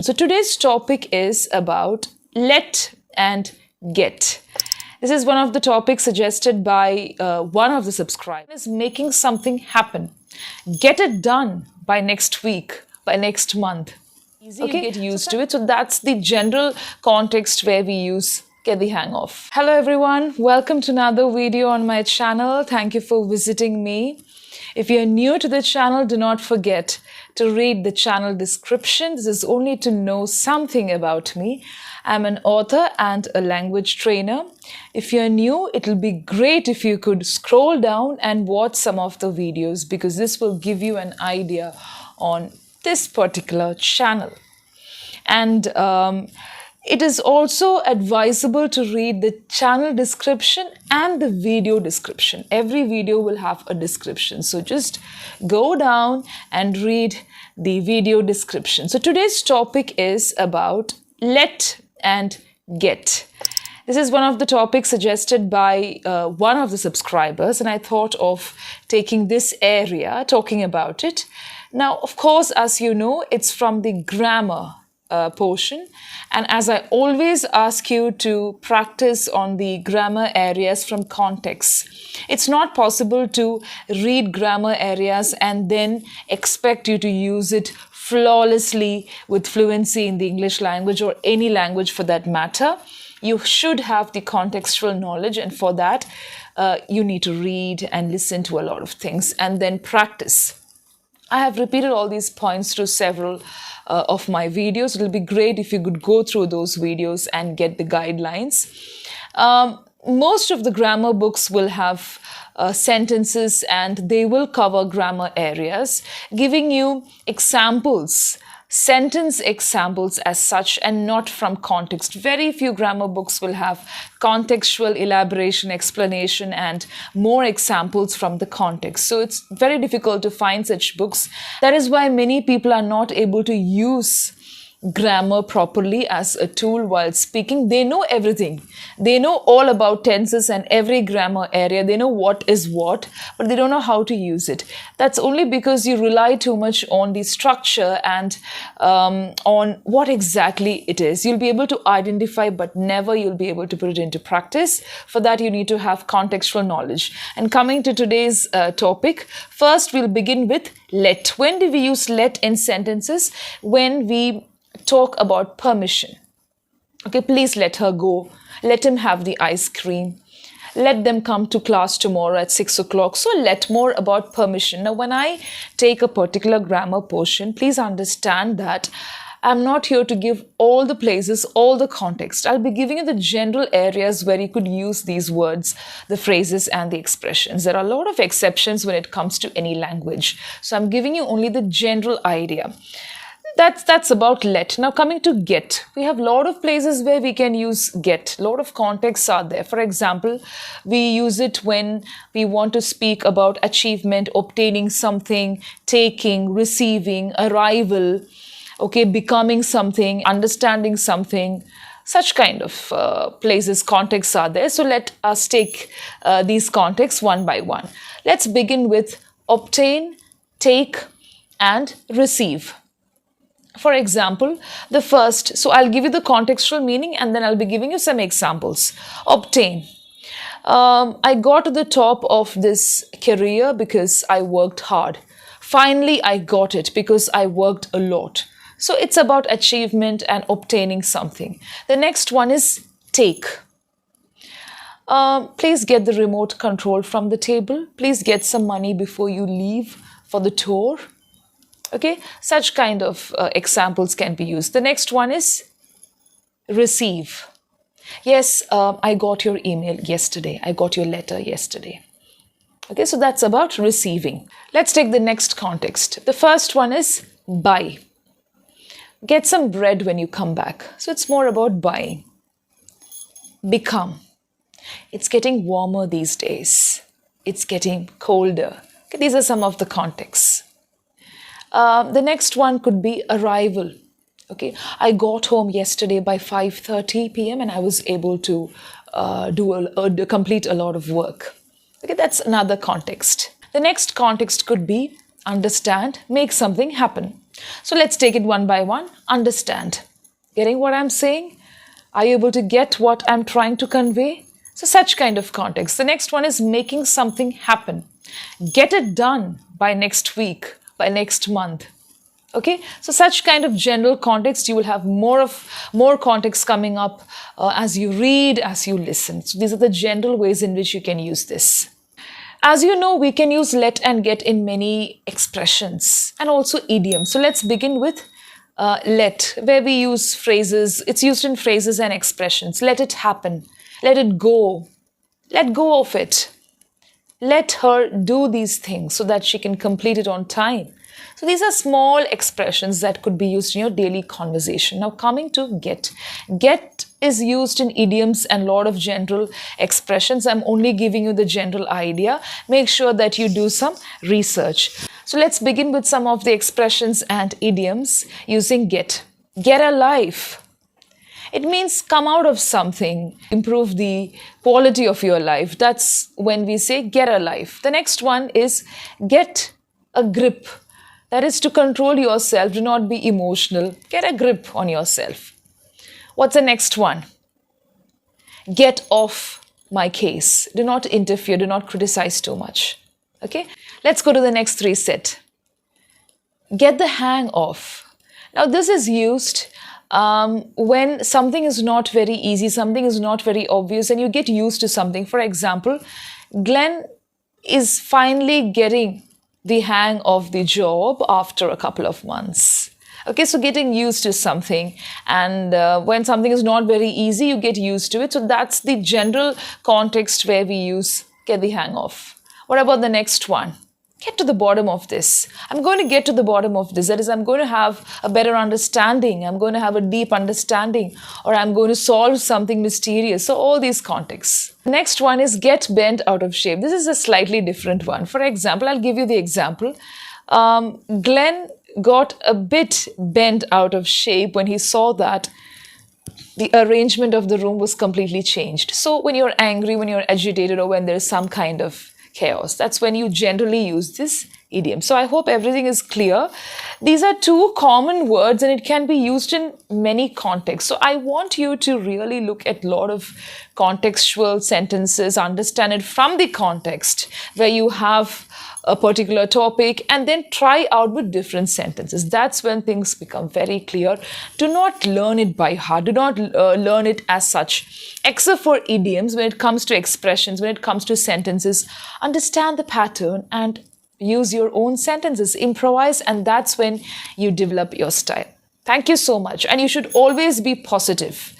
So today's topic is about let and get. This is one of the topics suggested by one of the subscribers. Is making something happen. Get it done by next week, by next month. Easy, okay? You get used to it. So that's the general context where we use get the hang of. Hello everyone, welcome to another video on my channel. Thank you for visiting me. If you're new to the channel, do not forget to read the channel description. This is only to know something about me. I'm an author and a language trainer. If you're new, it'll be great if you could scroll down and watch some of the videos because this will give you an idea on this particular channel. And it is also advisable to read the channel description and the video description. Every video will have a description. So just go down and read the video description. So today's topic is about let and get. This is one of the topics suggested by one of the subscribers, and I thought of taking this area, talking about it. Now, of course, as you know, it's from the grammar portion, and as I always ask you to practice on the grammar areas from context. It's not possible to read grammar areas and then expect you to use it flawlessly with fluency in the English language or any language for that matter. You should have the contextual knowledge, and for that you need to read and listen to a lot of things and then practice. I have repeated all these points through several of my videos. It'll be great if you could go through those videos and get the guidelines. Most of the grammar books will have sentences and they will cover grammar areas, giving you examples, sentence examples as such, and not from context. Very few grammar books will have contextual elaboration, explanation, and more examples from the context. So it's very difficult to find such books. That is why many people are not able to use grammar properly as a tool while speaking. They know everything. They know all about tenses and every grammar area. They know what is what, but they don't know how to use it. That's only because you rely too much on the structure and on what exactly it is. You'll be able to identify, but never you'll be able to put it into practice. For that, you need to have contextual knowledge. And coming to today's topic, first we'll begin with let. When do we use let in sentences? When we talk about permission. Okay, please let her go. Let him have the ice cream. Let them come to class tomorrow at 6 o'clock. So let more about permission. Now, when I take a particular grammar portion, please understand that I'm not here to give all the places, all the context. I'll be giving you the general areas where you could use these words, the phrases and the expressions. There are a lot of exceptions when it comes to any language. So I'm giving you only the general idea. That's about let. Now coming to get, we have a lot of places where we can use get. A lot of contexts are there. For example, we use it when we want to speak about achievement, obtaining something, taking, receiving, arrival, okay, becoming something, understanding something. Such kind of places, contexts are there. So let us take these contexts one by one. Let's begin with obtain, take, and receive. For example, the first, so I'll give you the contextual meaning and then I'll be giving you some examples. Obtain. I got to the top of this career because I worked hard. Finally, I got it because I worked a lot. So it's about achievement and obtaining something. The next one is take. Please get the remote control from the table. Please get some money before you leave for the tour. Okay, such kind of examples can be used. The next one is receive. Yes, I got your email yesterday. I got your letter yesterday. Okay, so that's about receiving. Let's take the next context. The first one is buy. Get some bread when you come back. So it's more about buying. Become. It's getting warmer these days. It's getting colder. Okay, these are some of the contexts. The next one could be arrival. Okay, I got home yesterday by 5:30 p.m. and I was able to complete a lot of work. Okay, that's another context. The next context could be understand, make something happen. So let's take it one by one. Understand. Getting what I'm saying? Are you able to get what I'm trying to convey? So such kind of context. The next one is making something happen. Get it done by next week, by next month. Okay, so such kind of general context, you will have more context coming up as you read, as you listen. So these are the general ways in which you can use this. As you know, we can use let and get in many expressions and also idioms. So let's begin with let, where we use phrases. It's used in phrases and expressions. Let it happen. Let it go. Let go of it. Let her do these things so that she can complete it on time. So these are small expressions that could be used in your daily conversation. Now coming to get. Get is used in idioms and a lot of general expressions. I'm only giving you the general idea. Make sure that you do some research. So let's begin with some of the expressions and idioms using get. Get a life. It means come out of something, improve the quality of your life. That's when we say get a life. The next one is get a grip. That is to control yourself. Do not be emotional. Get a grip on yourself. What's the next one? Get off my case. Do not interfere. Do not criticize too much. Okay? Let's go to the next three set. Get the hang of. Now this is used when something is not very easy, something is not very obvious, and you get used to something. For example, Glenn is finally getting the hang of the job after a couple of months. Okay, so getting used to something, and when something is not very easy, you get used to it. So that's the general context where we use get the hang of. What about the next one? Get to the bottom of this. I'm going to get to the bottom of this. That is, I'm going to have a better understanding. I'm going to have a deep understanding, or I'm going to solve something mysterious. So all these contexts. The next one is get bent out of shape. This is a slightly different one. For example, I'll give you the example. Glenn got a bit bent out of shape when he saw that the arrangement of the room was completely changed. So when you're angry, when you're agitated, or when there's some kind of chaos, that's when you generally use this idiom. So I hope everything is clear. These are two common words and it can be used in many contexts. So I want you to really look at a lot of contextual sentences, understand it from the context where you have a particular topic, and then try out with different sentences. That's when things become very clear. Do not learn it by heart. Do not learn it as such. Except for idioms, when it comes to expressions, when it comes to sentences, understand the pattern and use your own sentences. Improvise, and that's when you develop your style. Thank you so much. And you should always be positive.